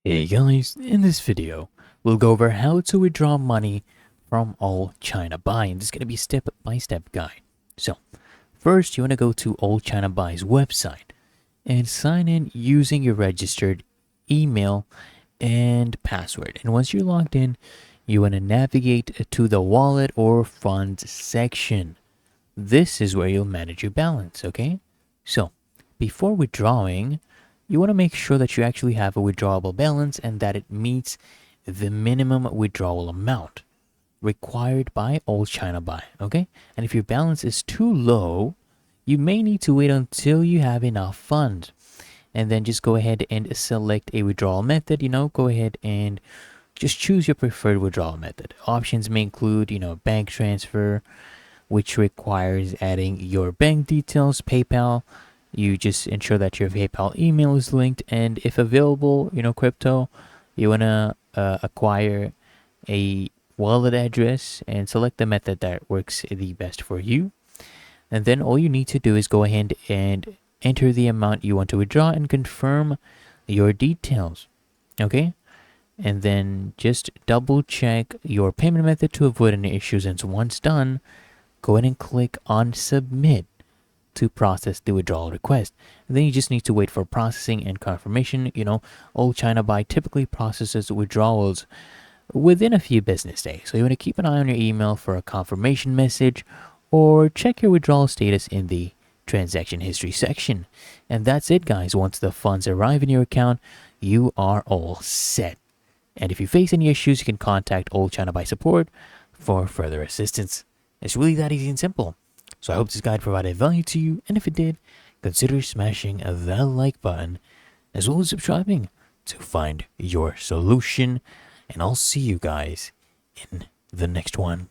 Hey guys, in this video, we'll go over how to withdraw money from Allchinabuy, and this is going to be step-by-step guide. So, first you want to go to Allchinabuy's website and sign in using your registered email and password. And once you're logged in, you want to navigate to the wallet or funds section. This is where you'll manage your balance, okay? So, before withdrawing, you want to make sure that you actually have a withdrawable balance and that it meets the minimum withdrawal amount required by Allchinabuy, okay? And if your balance is too low, you may need to wait until you have enough funds. And then just go ahead and select a withdrawal method, go ahead and just choose your preferred withdrawal method. Options may include, bank transfer, which requires adding your bank details, PayPal. You just ensure that your PayPal email is linked, and if available, crypto, you want to acquire a wallet address and select the method that works the best for you. And then all you need to do is go ahead and enter the amount you want to withdraw and confirm your details. Okay? And then just double check your payment method to avoid any issues. And so once done, go ahead and click on submit to process the withdrawal request. And then you just need to wait for processing and confirmation. Allchinabuy typically processes withdrawals within a few business days. So you want to keep an eye on your email for a confirmation message or check your withdrawal status in the transaction history section. And that's it, guys. Once the funds arrive in your account, you are all set. And if you face any issues, you can contact Allchinabuy support for further assistance. It's really that easy and simple. So I hope this guide provided value to you, and if it did, consider smashing that like button, as well as subscribing to find your solution, and I'll see you guys in the next one.